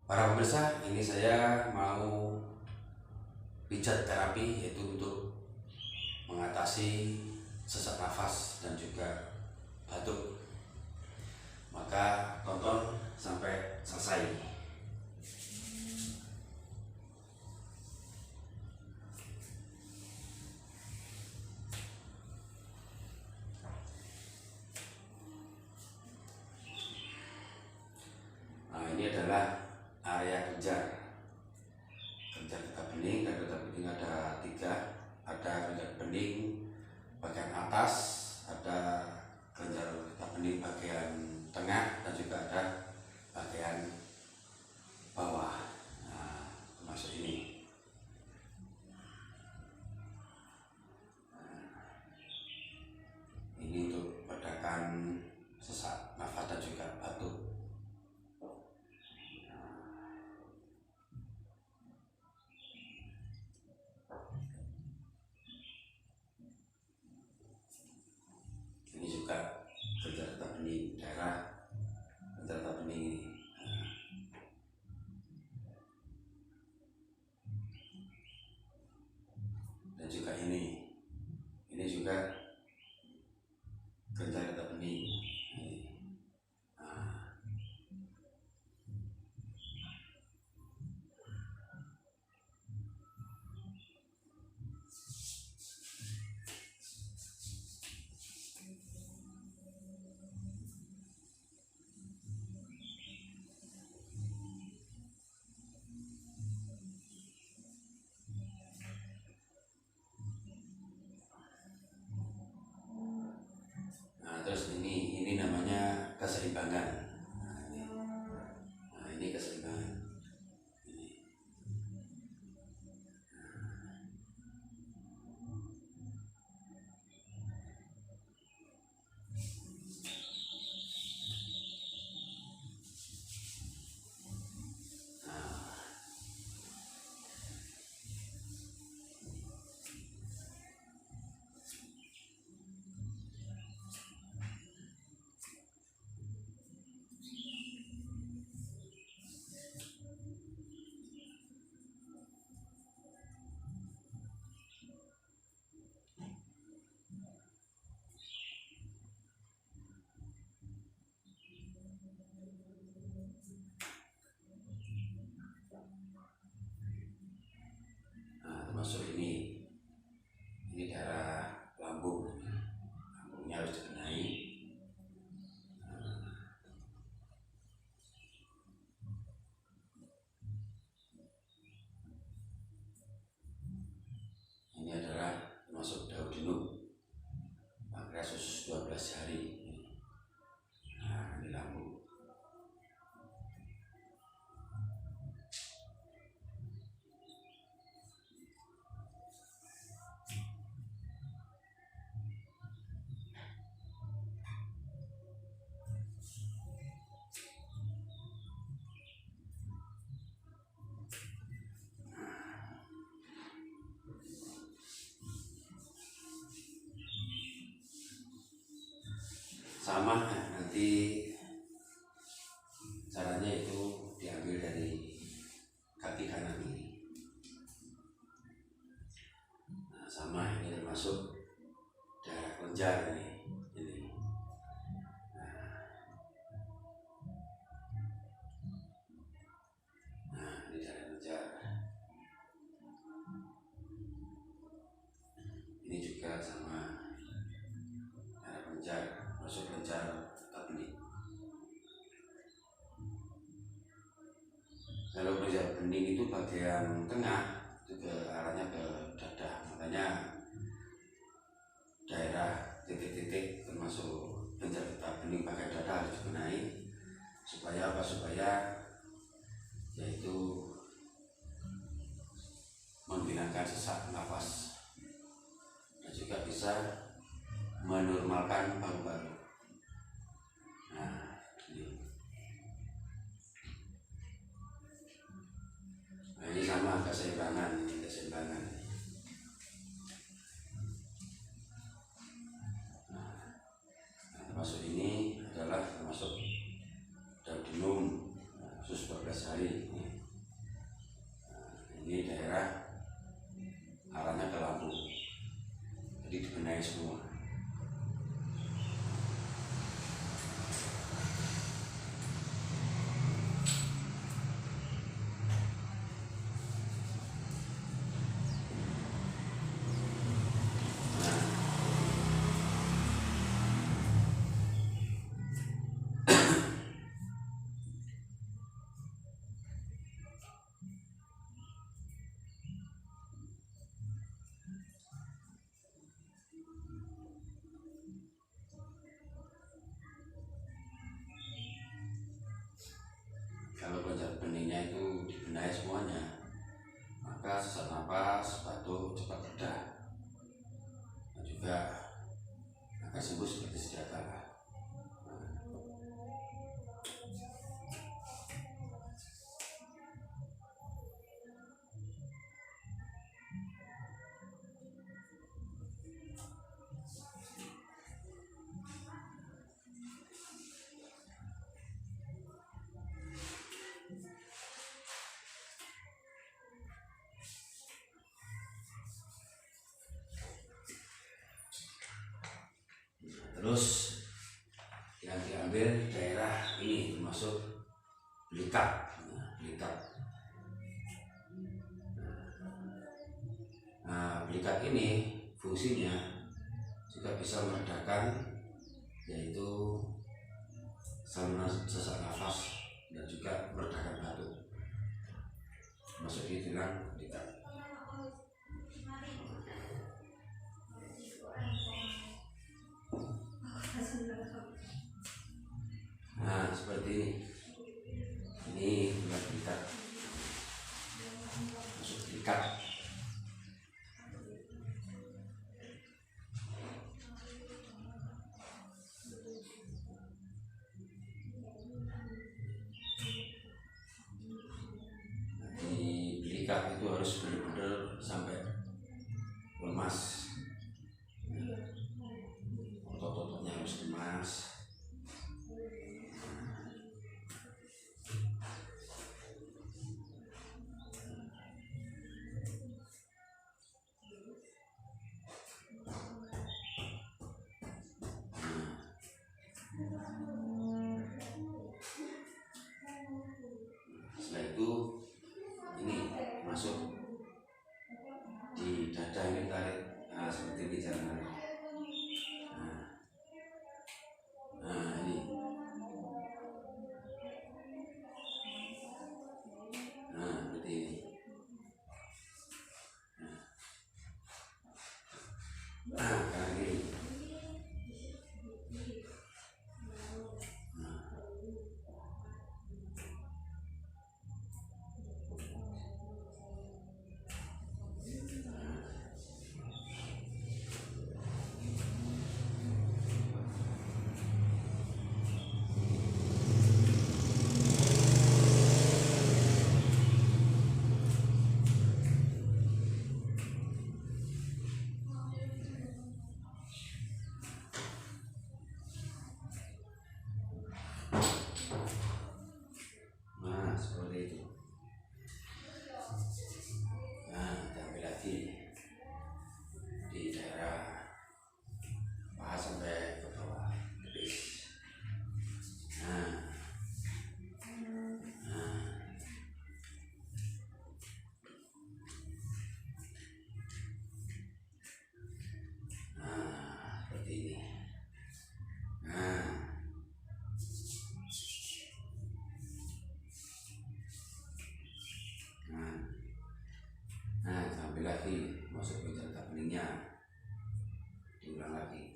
Para pemirsa, ini saya mau pijat terapi, yaitu untuk mengatasi sesak nafas dan juga batuk. Maka tonton sampai selesai. Nah, ini adalah area kelenjar getah bening, dan getah bening ada 3. Ada kelenjar bening bagian atas, ada kelenjar getah bening bagian tengah, dan juga ada bagian bawah. Nah, termasuk ini. Ini untuk meredakan sesak nafas dan juga batuk. Ini juga kelenjar getah bening, daerah kelenjar getah bening ini. Dan juga ini juga kelenjar getah bening. Terus ini namanya keseimbangan. Ini keseimbangan. Termasuk ini daerah lambung. Lambungnya harus dikenai. Ini adalah termasuk duodenum, pankreas usus 12 hari. Nah, ini lambung. Sama, nanti caranya itu diambil dari kaki kanan ini. Nah, sama, ini termasuk daerah kelenjar ini. Nah, ini daerah kelenjar. Ini juga sama, daerah kelenjar, masuk kelenjar getah bening. Kalau kelenjar bening itu bagian tengah, itu ke arahnya ke dada. Makanya daerah titik-titik termasuk kelenjar getah bening bagian dada harus dibenahi. Supaya apa? Supaya yaitu menghilangkan sesak nafas dan juga bisa menormalkan paru-paru. Nah, ini sama keseimbangan. Nah, termasuk ini adalah termasuk duodenum usus 12 hari. benahi semuanya, maka sesak napas, batuk cepat reda dan juga akan sembuh seperti sedia kala. Terus yang diambil daerah ini termasuk belikat. Nah, belikat ini fungsinya juga bisa meredakan, yaitu saluran sesak nafas dan juga meredakan batuk, masuk di tulang belikat. Nah, seperti ini tulang belikat, masuk belikat. Itu harus benar-benar sampai lemas, otot-ototnya harus lemas. Setelah itu ini masuk di dada, ini tarik, nah seperti ini caranya. Nah ini, nah seperti ini. Nah kanan kiri. Nah seperti itu. Nah ambil lagi di daerah paha sampai ke bawah betis. Nah seperti ini. Nah ambil lagi, masuk ke jangka beningnya, diulang lagi.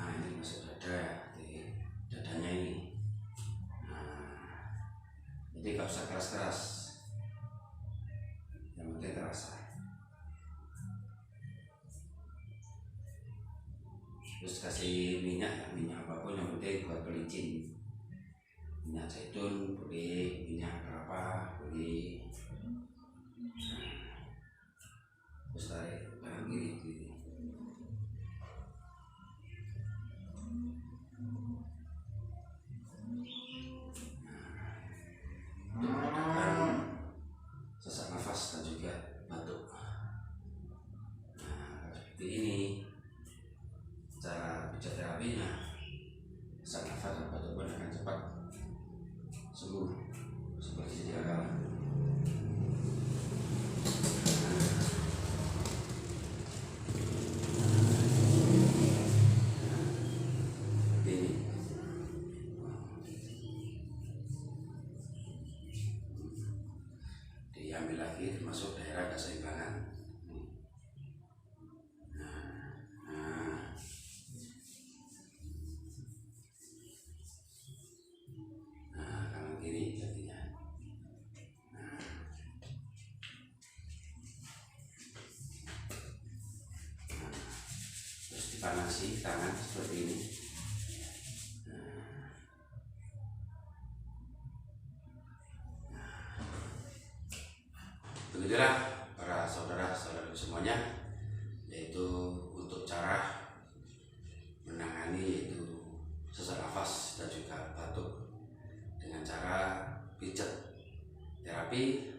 Ini masuk dada, dadanya ini. Jadi gak usah keras-keras, yang penting terasa. Terus kasih minyak apapun, yang penting buat pelicin. Minyak zaitun boleh, minyak kelapa boleh. Terus tarik kanan kiri gini. Untuk meredakan sesak nafas dan juga batuk. Nah seperti ini cara pijat terapinya. Sesak nafas dan batuk pun akan cepat drenasi tangan seperti ini. Begitulah para saudara-saudara semuanya, yaitu untuk cara menangani yaitu sesak nafas dan juga batuk dengan cara pijat terapi